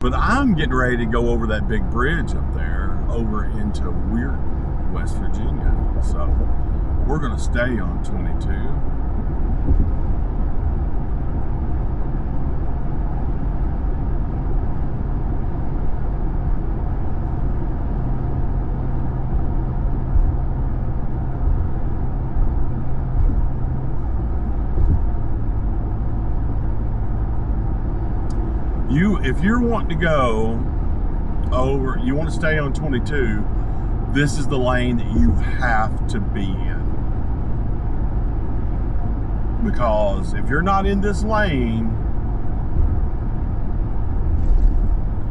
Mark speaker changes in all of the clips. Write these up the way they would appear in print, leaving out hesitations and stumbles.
Speaker 1: But I'm getting ready to go over that big bridge up there, over into Weirton, West Virginia. So we're gonna stay on 22. If you're wanting to go over, you want to stay on 22, this is the lane that you have to be in. Because if you're not in this lane,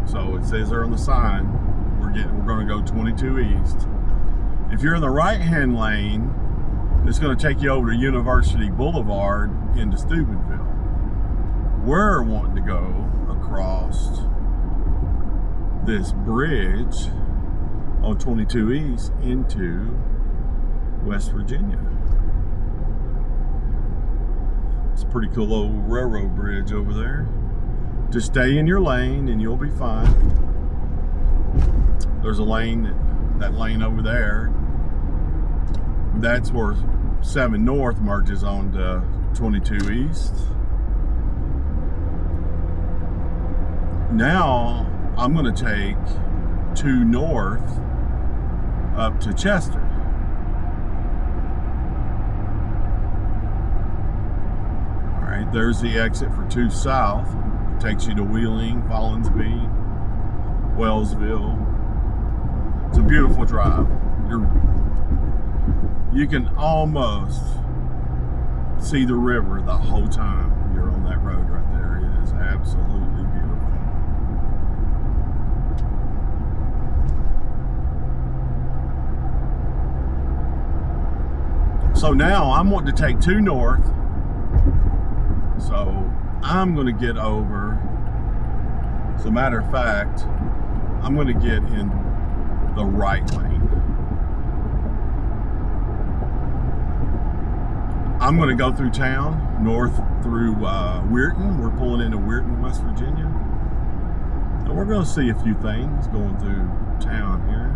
Speaker 1: so it says there on the sign, we're going to go 22 east. If you're in the right-hand lane, it's going to take you over to University Boulevard into Stubenville. We're wanting to go across this bridge on 22 East into West Virginia. It's a pretty cool old railroad bridge over there. Just stay in your lane and you'll be fine. There's a lane, that lane over there. That's where 7 North merges onto 22 East. Now I'm going to take 2 North up to Chester. All right, there's the exit for 2 South. It takes you to Wheeling, Follinsby, Wellsville. It's a beautiful drive. You can almost see the river the whole time you're on that road right there. It is absolutely beautiful. So now I'm wanting to take 2 North. So I'm going to get over. As a matter of fact, I'm going to get in the right lane. I'm going to go through town, north through Weirton. We're pulling into Weirton, West Virginia. And we're going to see a few things going through town here.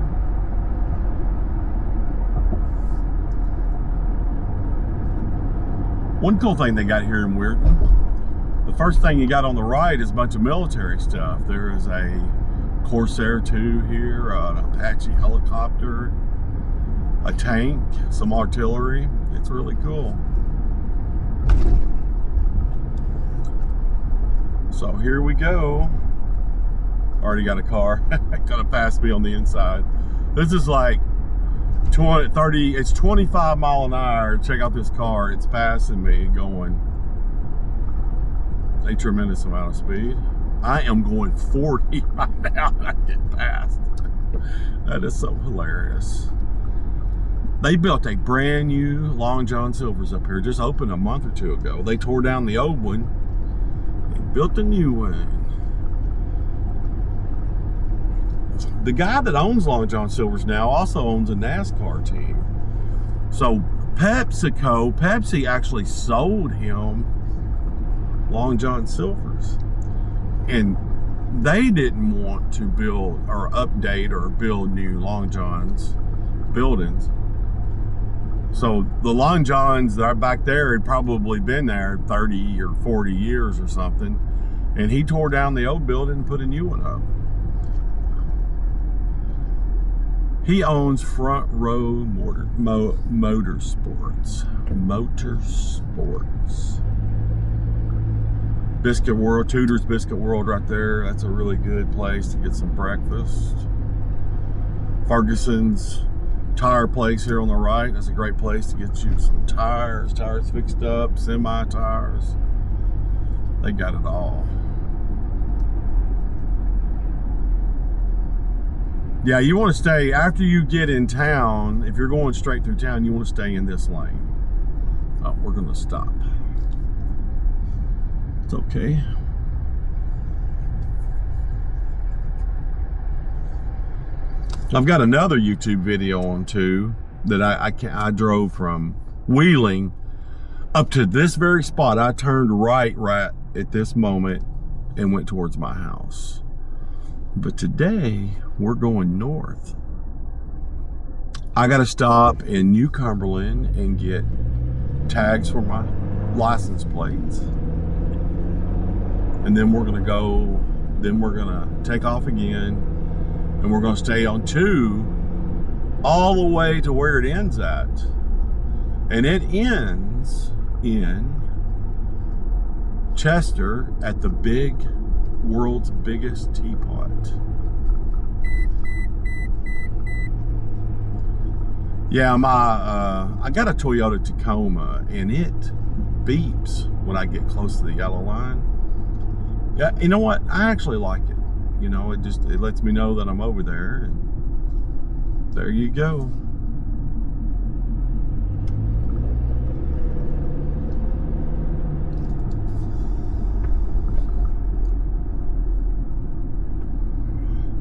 Speaker 1: One cool thing they got here in Weirton, the first thing you got on the right is a bunch of military stuff. There is a Corsair 2 here, an Apache helicopter, a tank, some artillery. It's really cool. So here we go. Already got a car. Gonna pass me on the inside. This is like 30, it's 25 mile an hour. Check out this car. It's passing me going a tremendous amount of speed. I am going 40 right now and I get past. That is so hilarious. They built a brand new Long John Silver's up here. Just opened a month or 2 ago. They tore down the old one and built a new one. The guy that owns Long John Silver's now also owns a NASCAR team. So Pepsi actually sold him Long John Silver's. And they didn't want to build or update or build new Long John's buildings. So the Long Johns that are back there had probably been there 30 or 40 years or something. And he tore down the old building and put a new one up. He owns Front Row Motorsports. Biscuit World, Tudor's Biscuit World right there. That's a really good place to get some breakfast. Ferguson's tire place here on the right. That's a great place to get you some tires fixed up, semi-tires. They got it all. Yeah, you want to stay, after you get in town, if you're going straight through town, you want to stay in this lane. Oh, we're going to stop. It's okay. I've got another YouTube video on too that I drove from Wheeling up to this very spot. I turned right at this moment and went towards my house. But today, we're going north. I got to stop in New Cumberland and get tags for my license plates. And then we're going to take off again. And we're going to stay on 2 all the way to where it ends at. And it ends in Chester at the World's Biggest Teapot. Yeah, I got a Toyota Tacoma, and it beeps when I get close to the yellow line. Yeah, you know what? I actually like it. You know, it lets me know that I'm over there, and there you go.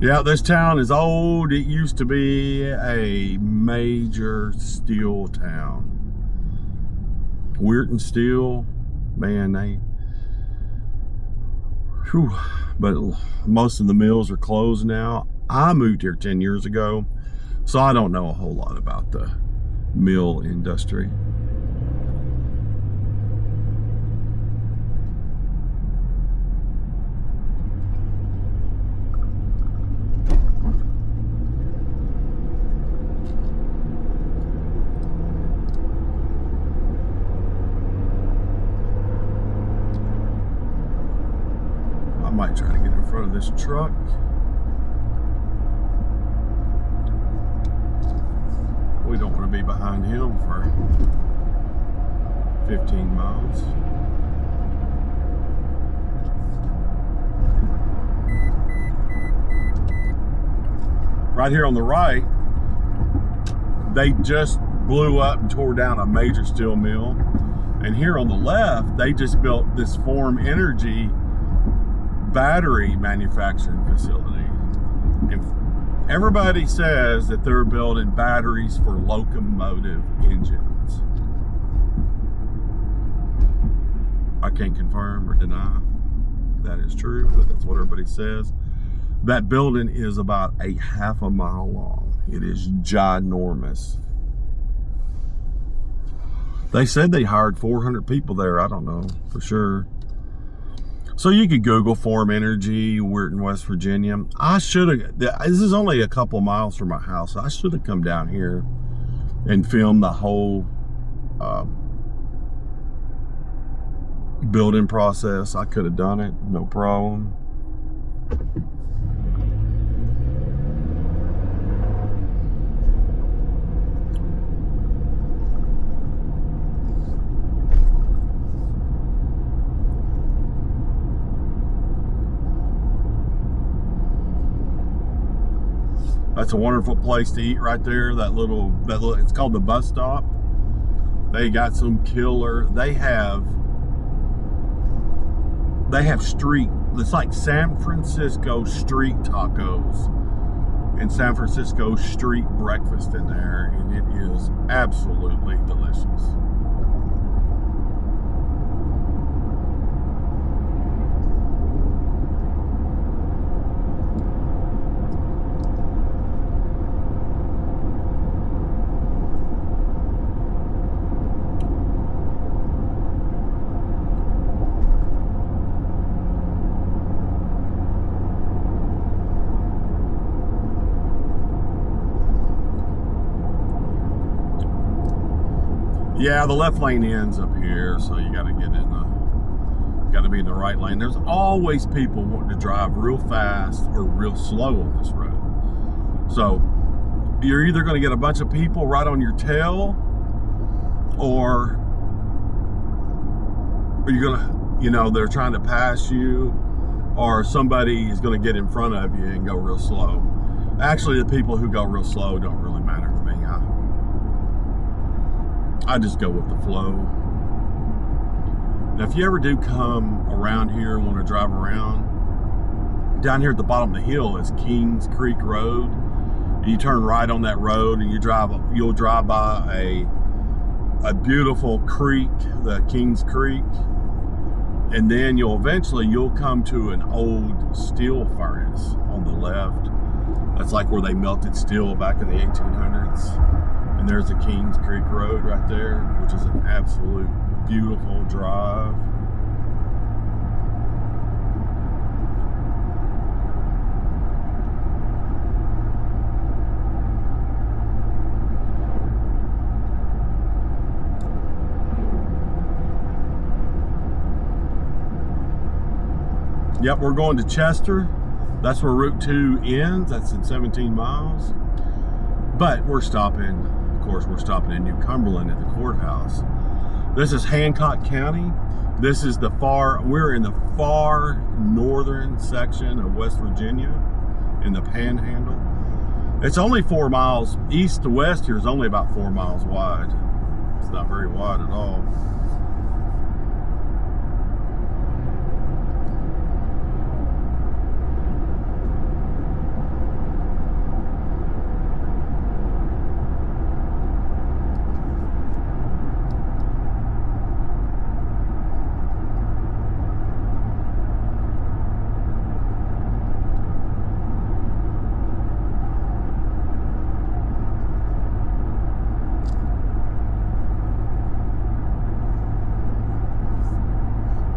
Speaker 1: Yeah, this town is old. It used to be a major steel town. Weirton Steel, man, but most of the mills are closed now. I moved here 10 years ago, so I don't know a whole lot about the mill industry. I might try to get in front of this truck. We don't want to be behind him for 15 miles. Right here on the right, they just blew up and tore down a major steel mill. And here on the left, they just built this Form Energy battery manufacturing facility. And everybody says that they're building batteries for locomotive engines. I can't confirm or deny that is true, but that's what everybody says. That building is about a half a mile long. It is ginormous. They said they hired 400 people there. I don't know for sure. So you could Google Form Energy, Weirton, West Virginia. I should have, this is only a couple miles from my house. I should have come down here and filmed the whole building process. I could have done it, no problem. That's a wonderful place to eat right there. That little, it's called the bus stop. They got some killer, they have street, it's like San Francisco street tacos and San Francisco street breakfast in there, and it is absolutely delicious. Yeah, the left lane ends up here, so you got to be in the right lane. There's always people wanting to drive real fast or real slow on this road. So you're either going to get a bunch of people right on your tail, or you're going to, you know, they're trying to pass you, or somebody is going to get in front of you and go real slow. Actually, the people who go real slow don't really matter to me. I just go with the flow. Now, if you ever do come around here and want to drive around, down here at the bottom of the hill is Kings Creek Road. You turn right on that road and you'll drive by a beautiful creek, the Kings Creek, and then you'll come to an old steel furnace on the left. That's like where they melted steel back in the 1800s. And there's the Kings Creek Road right there, which is an absolute beautiful drive. Yep, we're going to Chester. That's where Route 2 ends. That's in 17 miles. But we're stopping, of course, we're stopping in New Cumberland at the courthouse. This is Hancock County. This is we're in the far northern section of West Virginia in the panhandle. It's only 4 miles. East to west here is only about 4 miles wide. It's not very wide at all.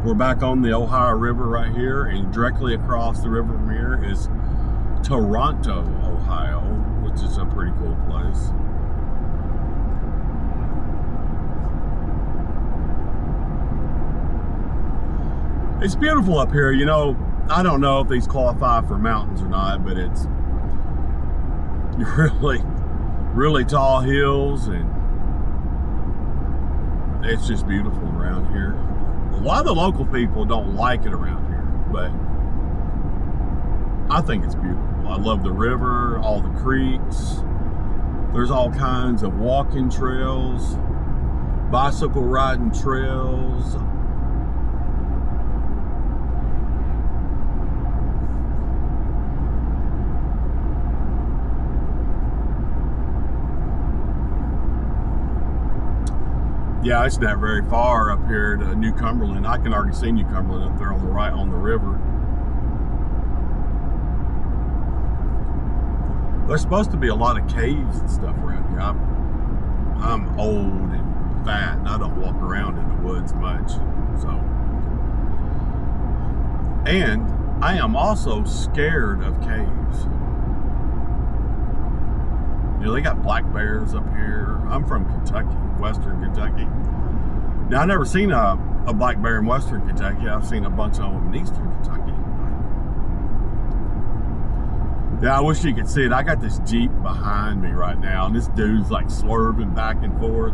Speaker 1: We're back on the Ohio River right here, and directly across the river from here is Toronto, Ohio, which is a pretty cool place. It's beautiful up here. You know, I don't know if these qualify for mountains or not, but it's really tall hills, and it's just beautiful around here. A lot of the local people don't like it around here, but I think it's beautiful. I love the river, all the creeks. There's all kinds of walking trails, bicycle riding trails. Yeah, it's not very far up here to New Cumberland. I can already see New Cumberland up there on the right on the river. There's supposed to be a lot of caves and stuff around here. I'm old and fat, and I don't walk around in the woods much. So, and I am also scared of caves. You know, they got black bears up here. I'm from Kentucky, Western Kentucky. Now, I've never seen a black bear in Western Kentucky. I've seen a bunch of them in Eastern Kentucky. Yeah, I wish you could see it. I got this Jeep behind me right now, and this dude's like swerving back and forth.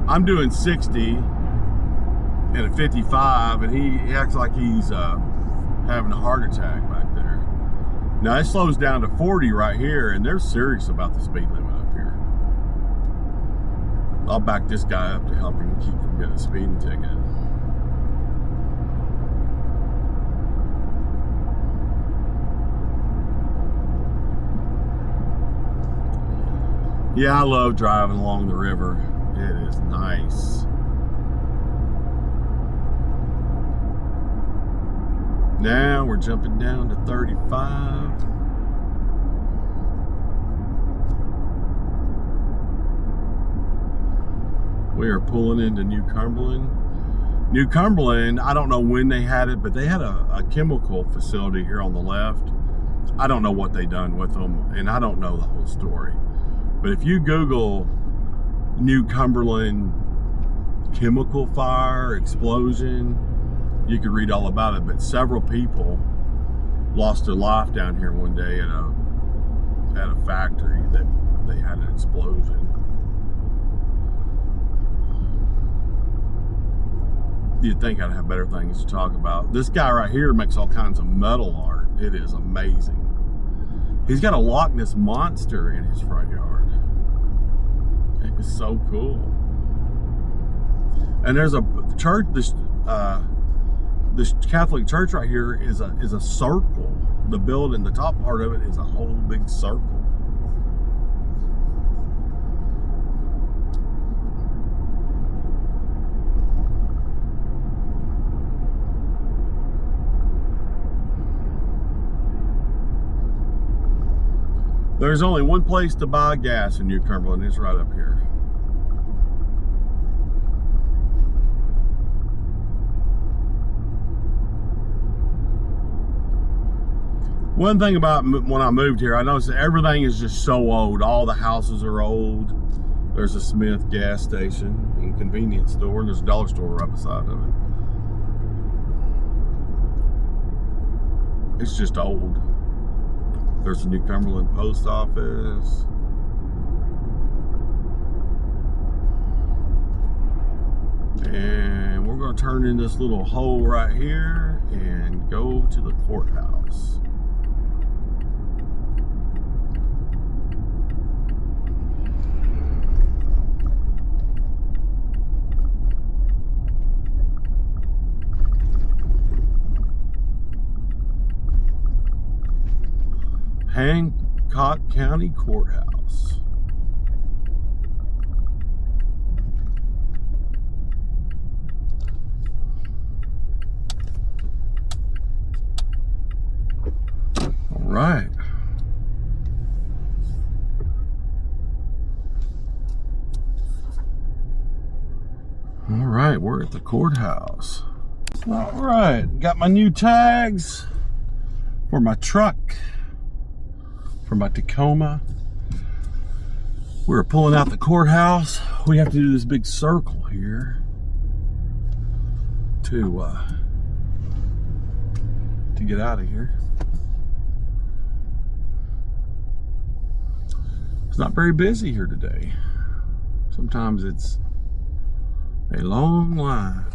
Speaker 1: I'm doing 60 and a 55, and he acts like he's having a heart attack back there. Now, it slows down to 40 right here, and they're serious about the speed limit up here. I'll back this guy up to help him keep from getting a speeding ticket. Yeah, I love driving along the river. It is nice. Now we're jumping down to 35. We are pulling into New Cumberland. New Cumberland, I don't know when they had it, but they had a chemical facility here on the left. I don't know what they done with them, and I don't know the whole story. But if you Google New Cumberland chemical fire explosion, you could read all about it. But several people lost their life down here one day at a factory that they had an explosion. You'd think I'd have better things to talk about. This guy right here makes all kinds of metal art. It is amazing. He's got a Loch Ness monster in his front yard. It was so cool. And there's a church. This Catholic church right here is a circle. The building, the top part of it is a whole big circle. There's only one place to buy gas in New Cumberland. It's right up here. One thing about when I moved here, I noticed that everything is just so old. All the houses are old. There's a Smith gas station and convenience store, and there's a dollar store right beside of it. It's just old. There's a New Cumberland post office. And we're going to turn in this little hole right here and go to the courthouse. Hancock County Courthouse. All right. All right, we're at the courthouse. All right, got my new tags for my truck. For my Tacoma. We're pulling out the courthouse. We have to do this big circle here to get out of here. It's not very busy here today. Sometimes it's a long line.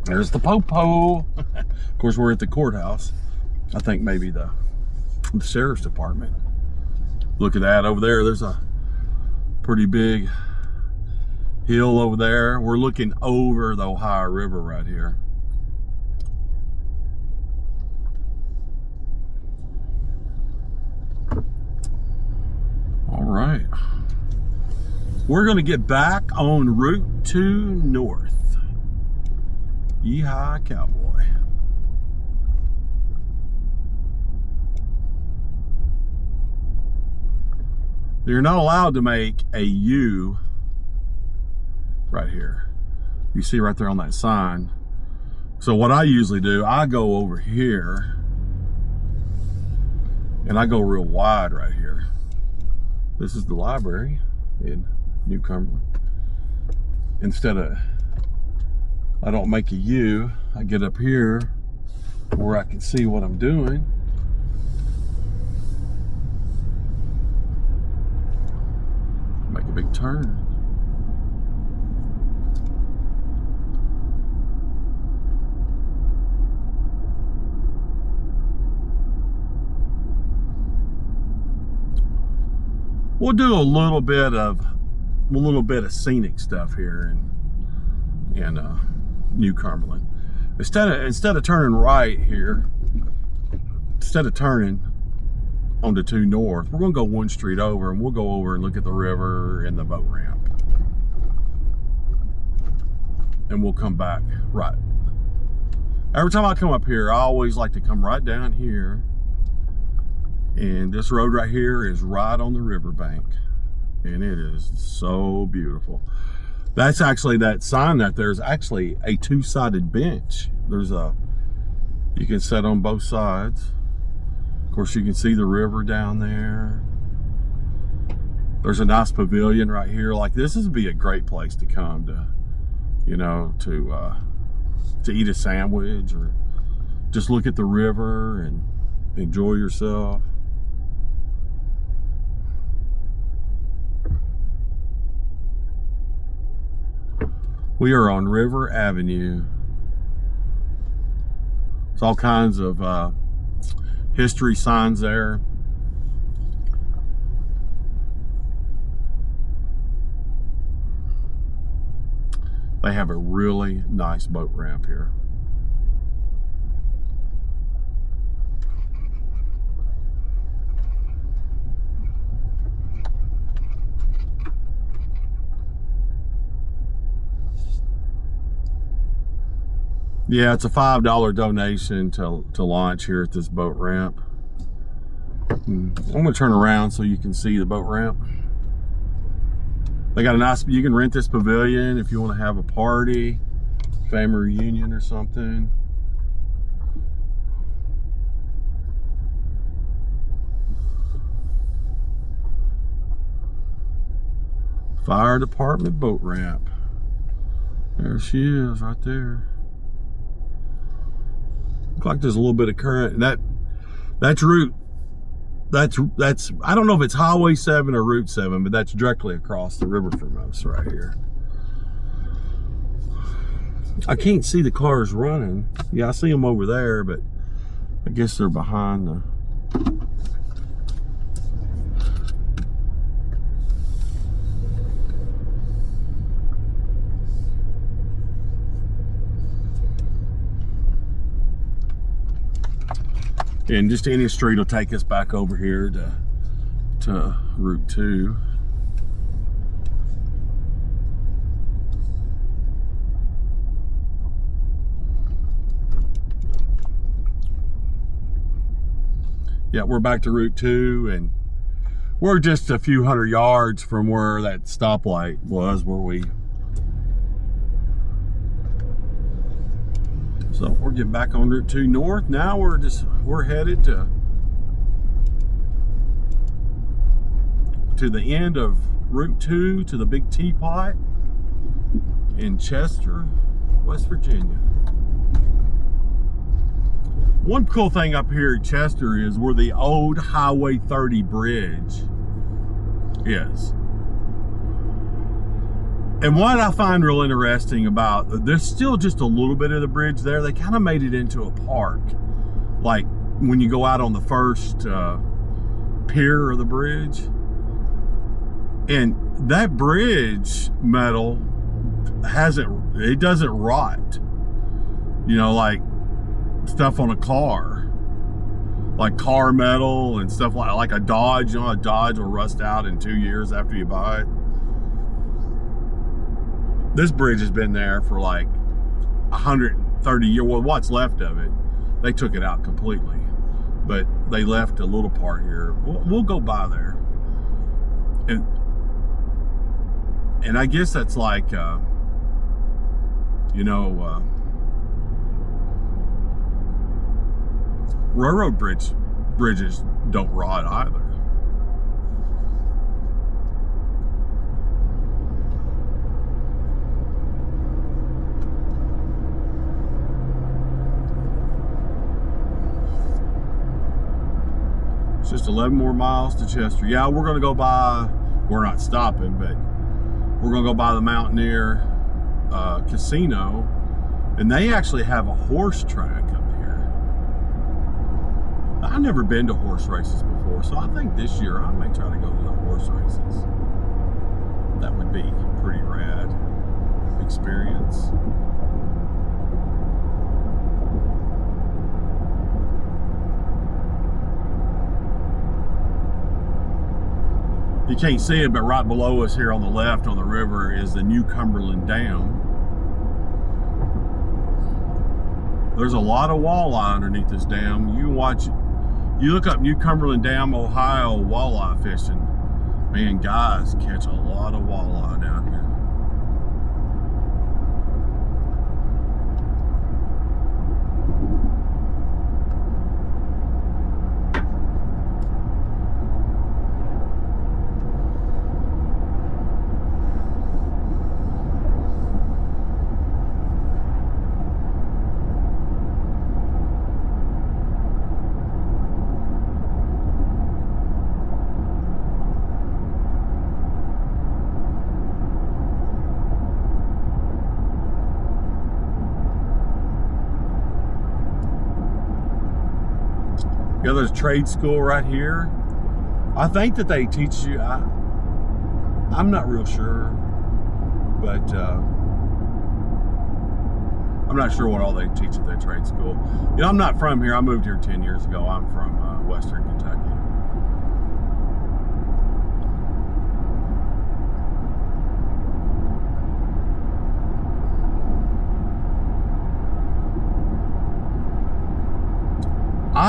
Speaker 1: There's the popo. Of course, we're at the courthouse. I think maybe the sheriff's department. Look at that over there. There's a pretty big hill over there. We're looking over the Ohio River right here. All right. We're going to get back on Route 2 North. Yeehaw, cowboy. You're not allowed to make a U right here. You see right there on that sign. So what I usually do, I go over here and I go real wide right here. This is the library in New Cumberland. Instead of, I don't make a U, I get up here where I can see what I'm doing. Make a big turn. We'll do a little bit of scenic stuff here in New Cumberland. Instead of turning right here, instead of turning onto 2 North, we're gonna go one street over, and we'll go over and look at the river and the boat ramp, and we'll come back right. Every time I come up here, I always like to come right down here, and this road right here is right on the riverbank, and it is so beautiful. That's actually, that sign that there's actually a 2-sided bench. You can sit on both sides. Of course, you can see the river down there. There's a nice pavilion right here. Like, this would be a great place to come to, you know, to eat a sandwich or just look at the river and enjoy yourself. We are on River Avenue. There's all kinds of history signs there. They have a really nice boat ramp here. Yeah, it's a $5 donation to launch here at this boat ramp. I'm gonna turn around so you can see the boat ramp. They got a nice, you can rent this pavilion if you want to have a party, family reunion or something. Fire department boat ramp. There she is right there. Looks like there's a little bit of current. That's route. That's I don't know if it's Highway 7 or Route 7, but that's directly across the river from us right here. I can't see the cars running. Yeah, I see them over there, but I guess they're behind the... And just any street will take us back over here to Route 2. Yeah, we're back to Route 2, and we're just a few hundred yards from where that stoplight was, where we... So we're getting back on Route 2 north. Now we're headed to the end of Route 2 to the Big Teapot in Chester, West Virginia. One cool thing up here at Chester is where the old Highway 30 bridge is. And what I find real interesting about, there's still just a little bit of the bridge there. They kind of made it into a park. Like when you go out on the first pier of the bridge. And that bridge metal it doesn't rot. You know, like stuff on a car. Like car metal and stuff like a Dodge. You know, a Dodge will rust out in 2 years after you buy it. This bridge has been there for like 130 years. Well, what's left of it, they took it out completely. But they left a little part here. We'll go by there. And I guess that's like, railroad bridges don't rot either. Just 11 more miles to Chester. Yeah, we're gonna go by, we're not stopping, but we're gonna go by the Mountaineer Casino, and they actually have a horse track up here. I've never been to horse races before, so I think this year I may try to go to the horse races. That would be a pretty rad experience. You can't see it, but right below us here on the left on the river is the New Cumberland Dam. There's a lot of walleye underneath this dam. You can watch it. You look up New Cumberland Dam, Ohio walleye fishing. Man, guys catch a lot of walleye down here. Yeah, there's trade school right here. I think that they teach you, I'm not real sure, but I'm not sure what all they teach at that trade school. You know, I'm not from here. I moved here 10 years ago. I'm from Western Kentucky.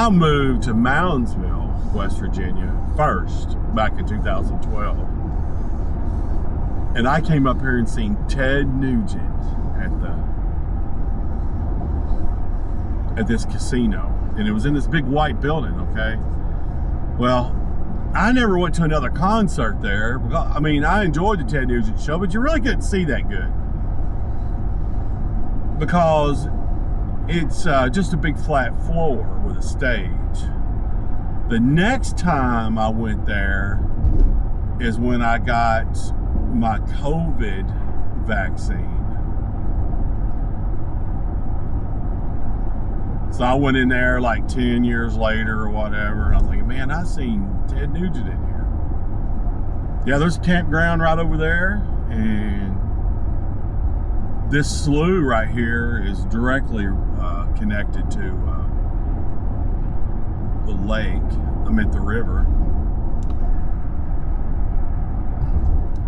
Speaker 1: I moved to Moundsville, West Virginia first back in 2012. And I came up here and seen Ted Nugent at this casino. And it was in this big white building, okay? Well, I never went to another concert there. I mean, I enjoyed the Ted Nugent show, but you really couldn't see that good. Because it's just a big flat floor with a stage. The next time I went there is when I got my COVID vaccine. So I went in there like 10 years later or whatever, and I'm thinking, man, I seen Ted Nugent in here. Yeah, there's a campground right over there, and this slough right here is directly connected to the lake. I meant the river.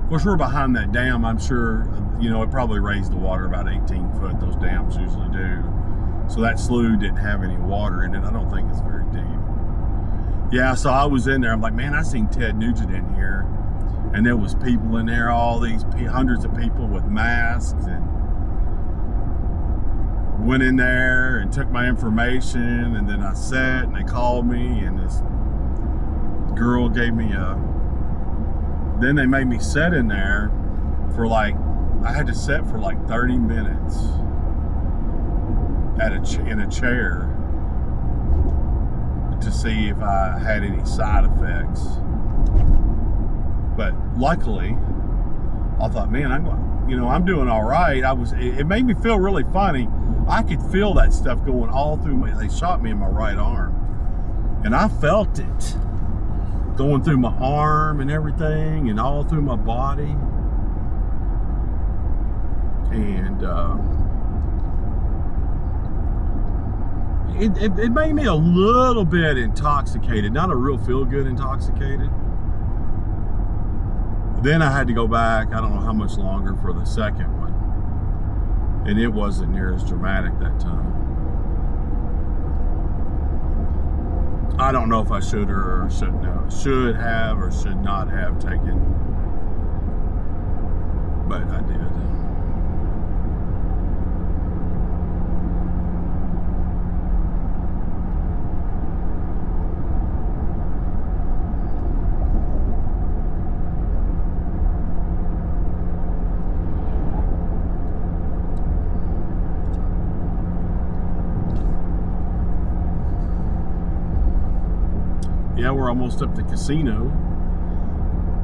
Speaker 1: Of course, we're behind that dam. I'm sure, you know, it probably raised the water about 18 foot. Those dams usually do. So that slough didn't have any water in it. I don't think it's very deep. Yeah, so I was in there. I'm like, man, I seen Ted Nugent in here. And there was people in there, all these hundreds of people with masks, and went in there and took my information, and then I sat and they called me, and this girl gave me then they made me sit in there for like, I had to sit for like 30 minutes in a chair to see if I had any side effects. But luckily, I thought, man, I'm doing all right. It made me feel really funny. I could feel that stuff going all through me. They shot me in my right arm, and I felt it going through my arm and everything, and all through my body. And it made me a little bit intoxicated, not a real feel-good intoxicated. Then I had to go back, I don't know how much longer, for the second one. And it wasn't near as dramatic that time. I don't know if I should or shouldn't have, should have or should not have taken, but I did. Yeah, we're almost up the casino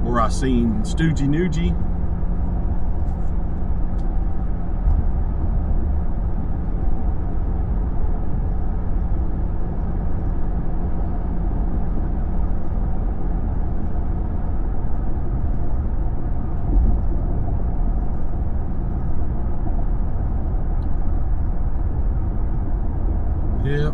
Speaker 1: where I seen Stoogie Noogie. Yep.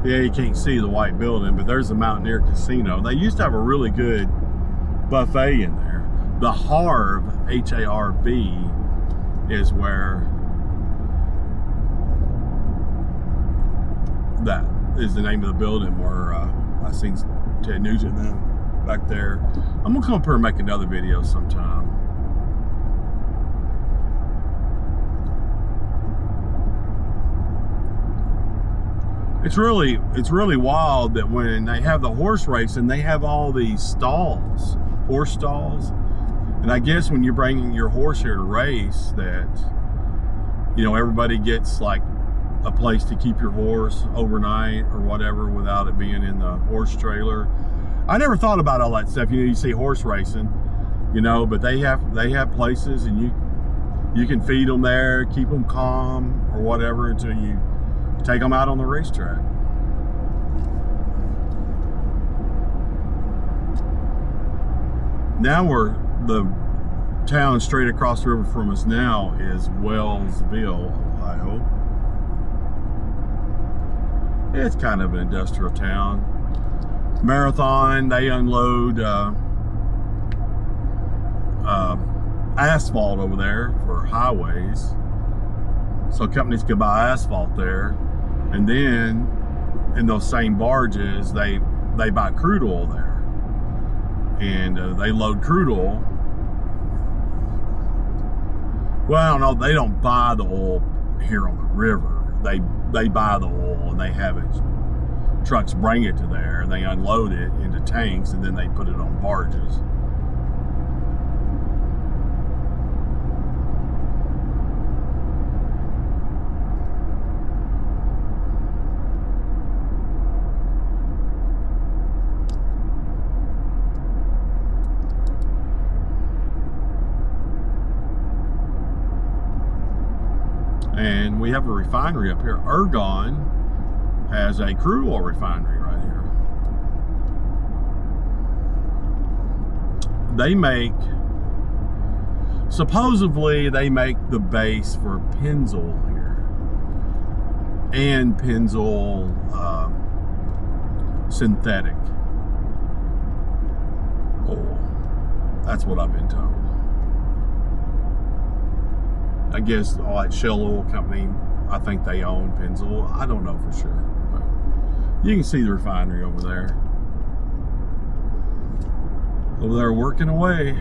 Speaker 1: Yeah, you can't see the white building, but there's the Mountaineer Casino. They used to have a really good buffet in there. The Harv, H-A-R-V, is where that is the name of the building where I seen Ted Nugent back there. I'm gonna come up here and make another video sometime. It's really wild that when they have the horse racing, they have all these stalls, horse stalls. And I guess when you're bringing your horse here to race, that, you know, everybody gets like a place to keep your horse overnight or whatever without it being in the horse trailer. I never thought about all that stuff. You know, you see horse racing, you know, but they have places, and you can feed them there, keep them calm or whatever until you take them out on the racetrack. Now the town straight across the river from us now is Wellsville, Ohio. It's kind of an industrial town. Marathon, they unload asphalt over there for highways, so companies can buy asphalt there, and then in those same barges they buy crude oil there, and they load crude oil. Well, I don't know, they don't buy the oil here on the river. They buy the oil and they have it, trucks bring it to there and they unload it into tanks, and then they put it on barges. And we have a refinery up here. Ergon has a crude oil refinery right here. They make, supposedly they make the base for Pennzoil here, and Pennzoil synthetic oil. That's what I've been told. I guess like Shell Oil Company, I think they own Pennzoil. I don't know for sure. But you can see the refinery over there. Over there working away.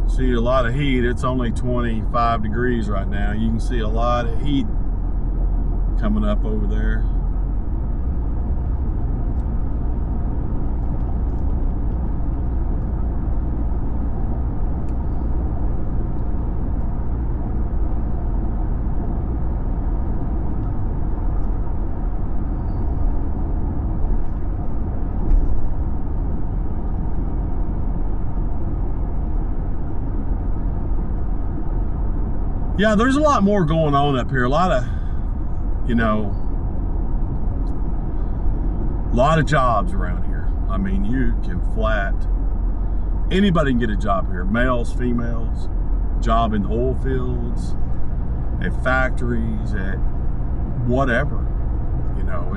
Speaker 1: See a lot of heat. It's only 25 degrees right now. You can see a lot of heat coming up over there. Yeah, there's a lot more going on up here. A lot of, you know, a lot of jobs around here. I mean, you can anybody can get a job here. Males, females, job in the oil fields, at factories, at whatever. You know,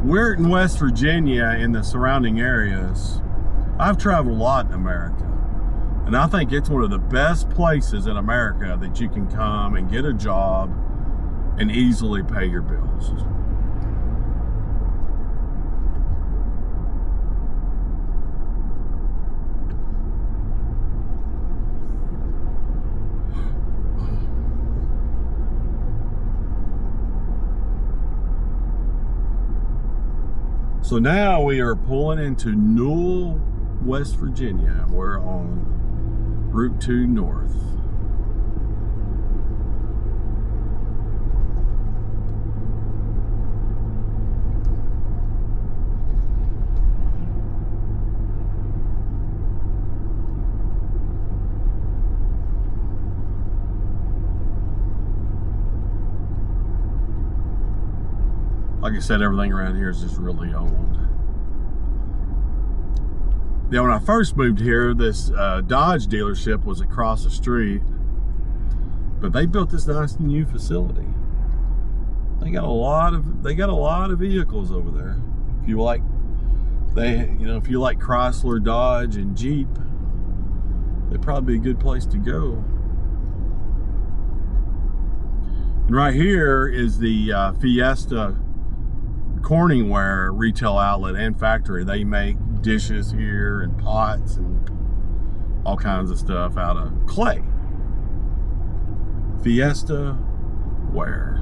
Speaker 1: Weirton West Virginia and the surrounding areas, I've traveled a lot in America. And I think it's one of the best places in America that you can come and get a job and easily pay your bills. So now we are pulling into Newell, West Virginia. We're on Route 2 North. Like I said, everything around here is just really old. Yeah, when I first moved here, this Dodge dealership was across the street, but they built this nice new facility. They got a lot of vehicles over there. If you like, if you like Chrysler, Dodge, and Jeep, it'd probably be a good place to go. And right here is the Fiesta Corningware retail outlet and factory. They make dishes here and pots and all kinds of stuff out of clay. Fiesta Ware.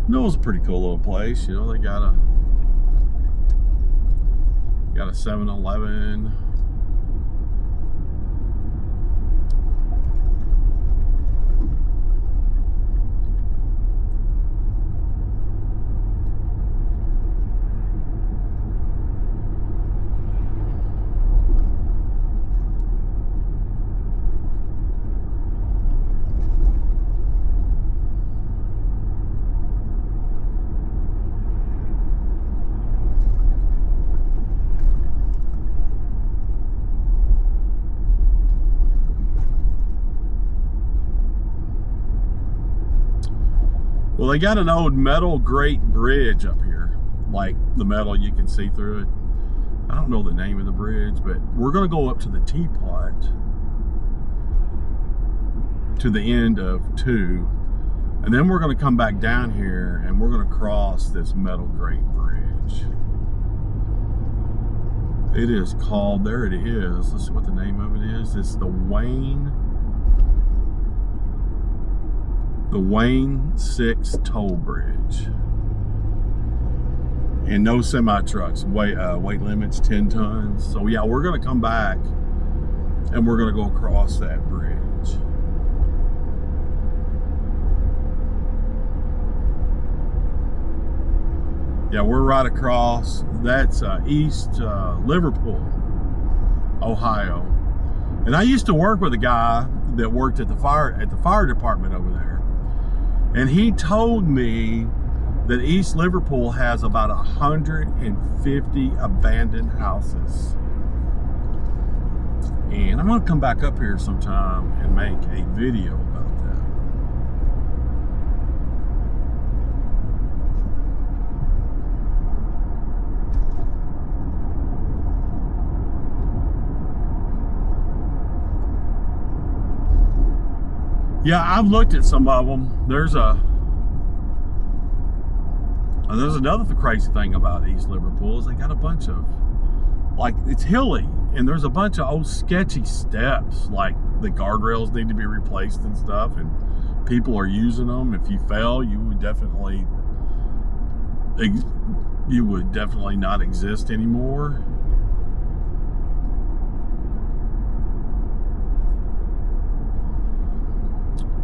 Speaker 1: Newell's a pretty cool little place, you know. They got a 7-Eleven. Well, they got an old metal grate bridge up here. Like the metal, you can see through it. I don't know the name of the bridge, but we're going to go up to the Teapot, to the end of 2, and then we're going to come back down here and we're going to cross this metal grate bridge. It is called, there it is. Let's see what the name of it is. It's the Wayne 6 toll bridge. And no semi trucks. Weight limit's 10 tons. So yeah, we're gonna come back and we're gonna go across that bridge. Yeah, we're right across. That's East Liverpool, Ohio. And I used to work with a guy that worked at the fire department over there. And he told me that East Liverpool has about 150 abandoned houses. And I'm gonna come back up here sometime and make a video about that. Yeah, I've looked at some of them. There's another crazy thing about East Liverpool is they got a bunch of, like, it's hilly and there's a bunch of old sketchy steps, like the guardrails need to be replaced and stuff, and people are using them. If you fell, you would definitely not exist anymore.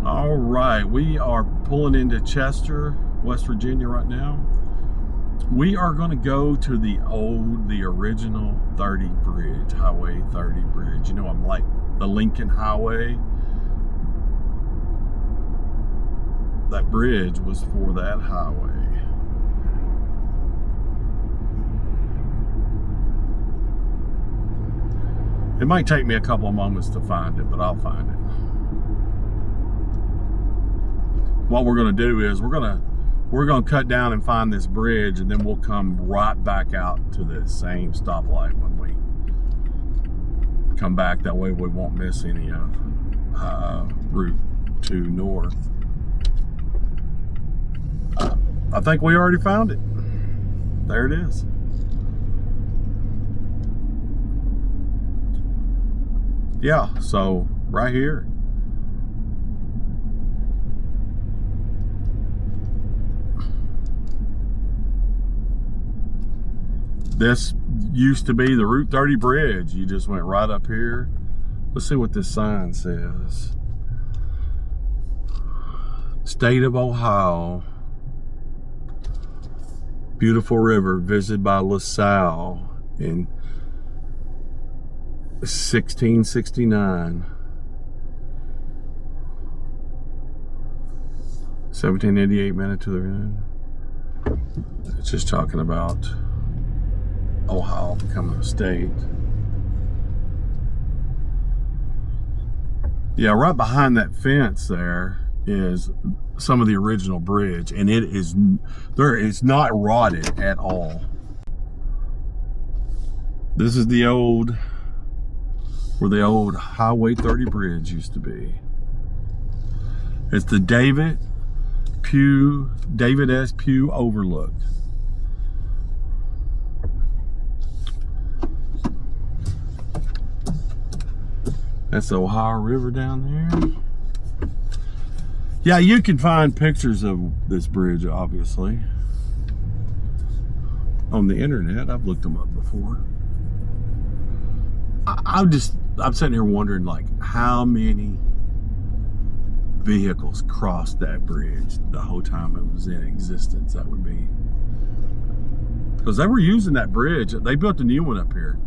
Speaker 1: All right, we are pulling into Chester, West Virginia right now. We are going to go to the original 30 bridge, Highway 30 bridge. You know, I'm like the Lincoln Highway. That bridge was for that highway. It might take me a couple of moments to find it, but I'll find it. What we're going to do is we're going to cut down and find this bridge, and then we'll come right back out to the same stoplight when we come back. That way we won't miss any of Route 2 North. I think we already found it. There it is. Yeah, so right here. This used to be the Route 30 bridge. You just went right up here. Let's see what this sign says. State of Ohio. Beautiful river visited by LaSalle in 1669. 1788 minute to the end. It's just talking about Ohio becoming a state. Yeah, right behind that fence there is some of the original bridge, and it's not rotted at all. This is the old, where the old Highway 30 bridge used to be. It's the David S. Pugh Overlook. That's the Ohio River down there. Yeah, you can find pictures of this bridge, obviously, on the internet. I've looked them up before. I'm sitting here wondering, like, how many vehicles crossed that bridge the whole time it was in existence. That would be, because they were using that bridge. They built a new one up here,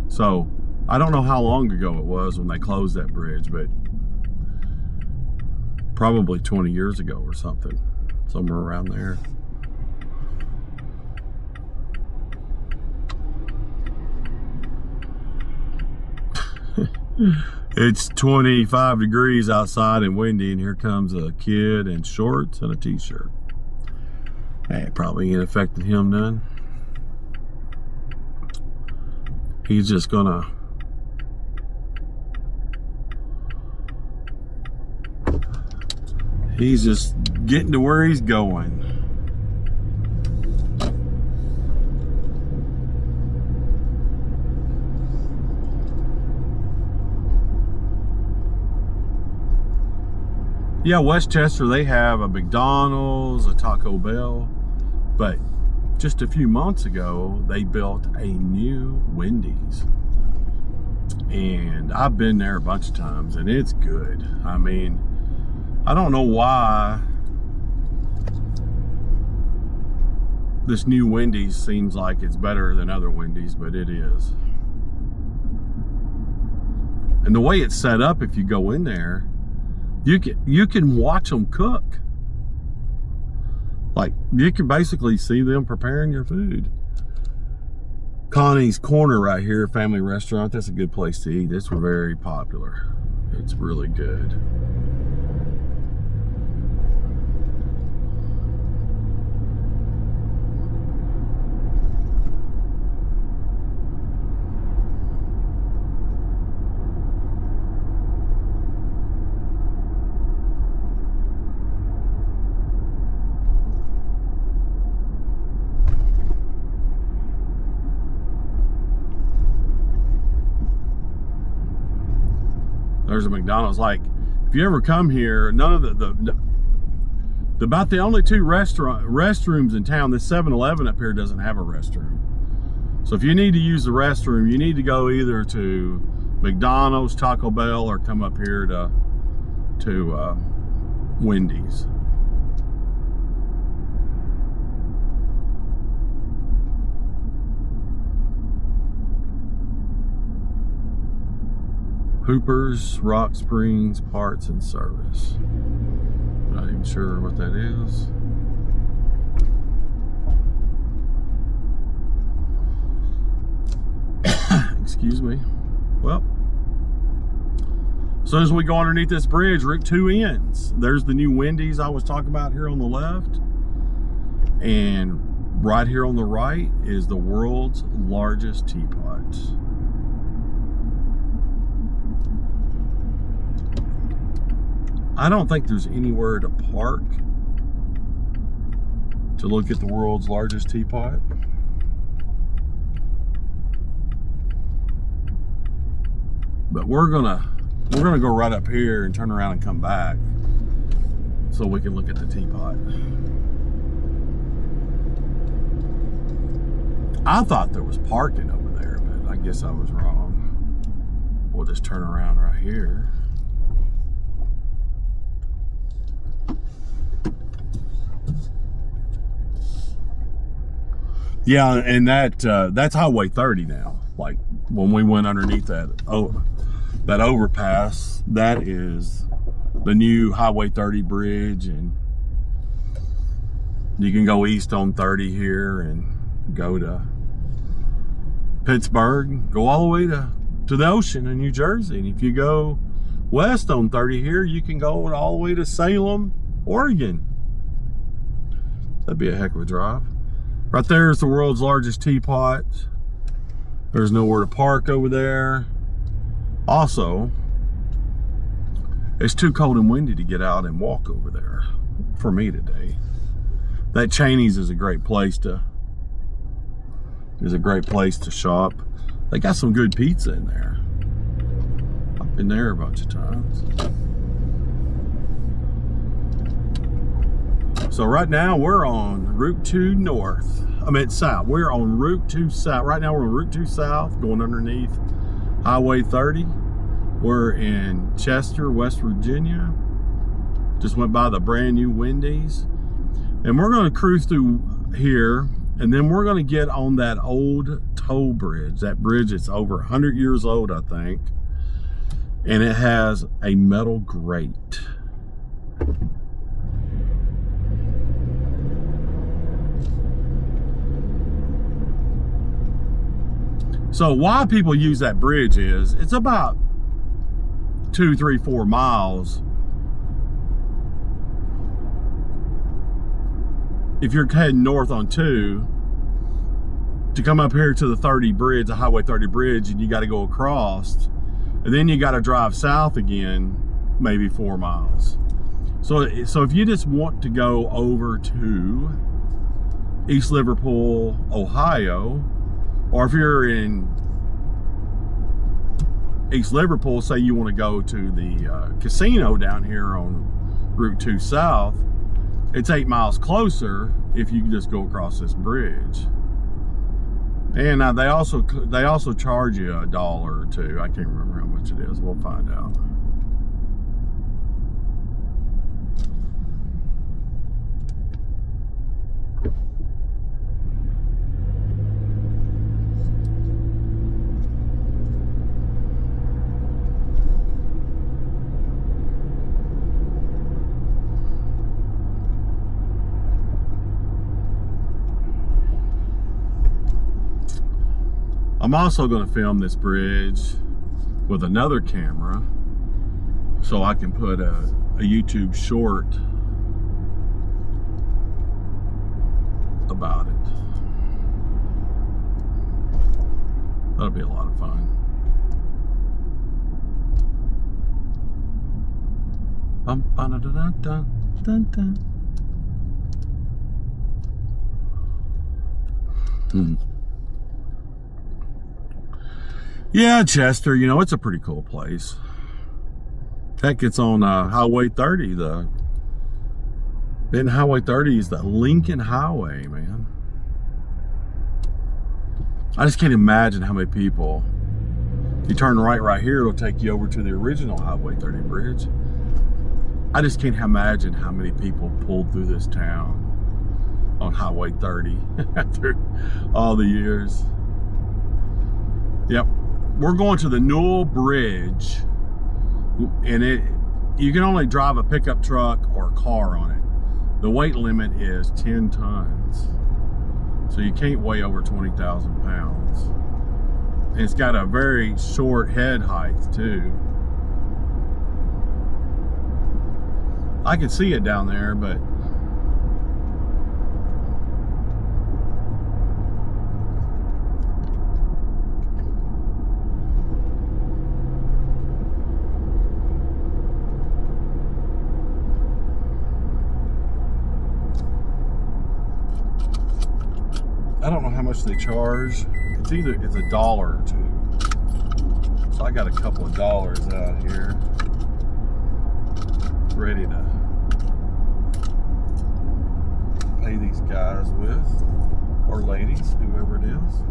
Speaker 1: so I don't know how long ago it was when they closed that bridge, but probably 20 years ago or something, somewhere around there. It's 25 degrees outside and windy, and here comes a kid in shorts and a t-shirt. It probably ain't affected him none. He's just gonna getting to where he's going. Yeah, Westchester, they have a McDonald's, a Taco Bell, but just a few months ago, they built a new Wendy's. And I've been there a bunch of times, and it's good. I mean, I don't know why this new Wendy's seems like it's better than other Wendy's, but it is. And the way it's set up, if you go in there, you can watch them cook. Like, you can basically see them preparing your food. Connie's Corner right here, family restaurant. That's a good place to eat. It's very popular. It's really good. There's a McDonald's. Like, if you ever come here, none of about the only two restrooms in town, this 7-Eleven up here doesn't have a restroom. So if you need to use the restroom, you need to go either to McDonald's, Taco Bell, or come up here to Wendy's. Hooper's Rock Springs Parts and Service. Not even sure what that is. Excuse me. Well, as soon as we go underneath this bridge, Route 2 ends. There's the new Wendy's I was talking about here on the left. And right here on the right is the world's largest teapot. I don't think there's anywhere to park to look at the world's largest teapot. But we're gonna go right up here and turn around and come back so we can look at the teapot. I thought there was parking over there, but I guess I was wrong. We'll just turn around right here. Yeah, and that's Highway 30 now. Like, when we went underneath that overpass, that is the new Highway 30 bridge, and you can go east on 30 here and go to Pittsburgh, go all the way to the ocean in New Jersey. And if you go west on 30 here, you can go all the way to Salem, Oregon. That'd be a heck of a drive. Right there is the world's largest teapot. There's nowhere to park over there. Also, it's too cold and windy to get out and walk over there for me today. That Cheney's is a great place to shop. They got some good pizza in there. I've been there a bunch of times. So right now we're on Route 2 North. South. We're on Route 2 South. Right now we're on Route 2 South, going underneath Highway 30. We're in Chester, West Virginia. Just went by the brand new Wendy's. And we're going to cruise through here, and then we're going to get on that old toll bridge. That bridge is over 100 years old, I think. And it has a metal grate. So why people use that bridge is, it's about 2, 3, 4 miles if you're heading north on 2, to come up here to the 30 bridge, the Highway 30 bridge, and you got to go across, and then you got to drive south again, maybe 4 miles. So if you just want to go over to East Liverpool, Ohio, or if you're in East Liverpool, say you want to go to the casino down here on Route 2 South, it's 8 miles closer if you just go across this bridge. And they also charge you $1 or $2. I can't remember how much it is. We'll find out. I'm also going to film this bridge with another camera so I can put a YouTube short about it. That'll be a lot of fun. Yeah, Chester, you know, it's a pretty cool place. Heck, it's on Highway 30. Then Highway 30 is the Lincoln Highway, man. I just can't imagine how many people. You turn right here, it'll take you over to the original Highway 30 bridge. I just can't imagine how many people pulled through this town on Highway 30 through all the years. Yep. We're going to the Newell Bridge, and you can only drive a pickup truck or a car on it. The weight limit is 10 tons, so you can't weigh over 20,000 pounds. And it's got a very short head height too. I can see it down there, but I don't know how much they charge. It's $1 or $2. So I got a couple of dollars out here ready to pay these guys with, or ladies, whoever it is.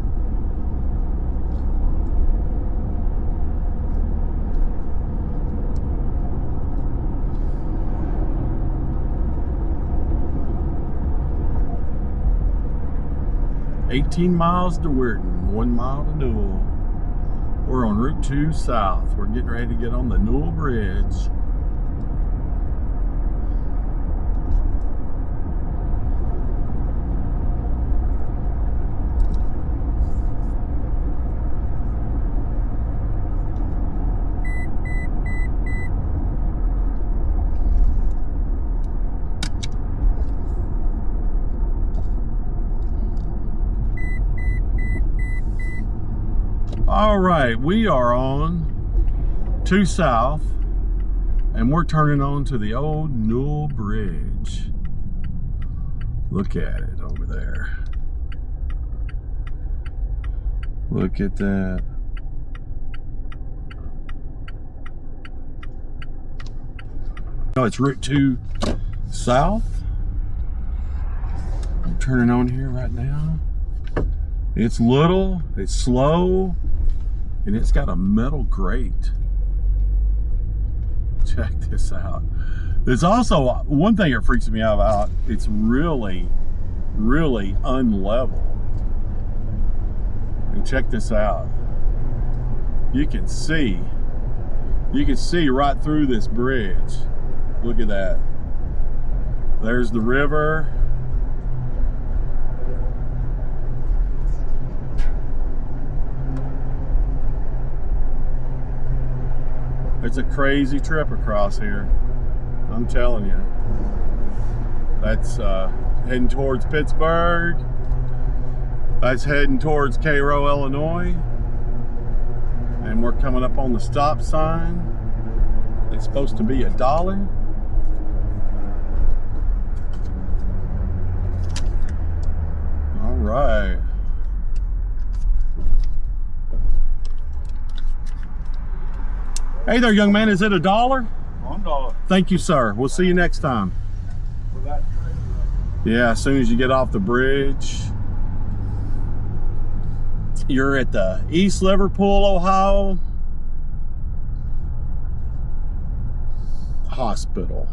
Speaker 1: $18 miles to Weirton, 1 mile to Newell. We're on Route 2 South. We're getting ready to get on the Newell Bridge. All right, we are on 2 South, and we're turning on to the old Newell Bridge. Look at it over there. Look at that. Oh, it's Route 2 South. I'm turning on here right now. It's little, it's slow, and it's got a metal grate. Check this out. There's also one thing that freaks me out about, it's really, really unlevel. And check this out. You can see right through this bridge. Look at that. There's the river. It's a crazy trip across here. I'm telling you. That's heading towards Pittsburgh. That's heading towards Cairo, Illinois. And we're coming up on the stop sign. It's supposed to be $1. All right. Hey there, young man. Is it $1?
Speaker 2: $1.
Speaker 1: Thank you, sir. We'll see you next time. Yeah, as soon as you get off the bridge, you're at the East Liverpool, Ohio Hospital.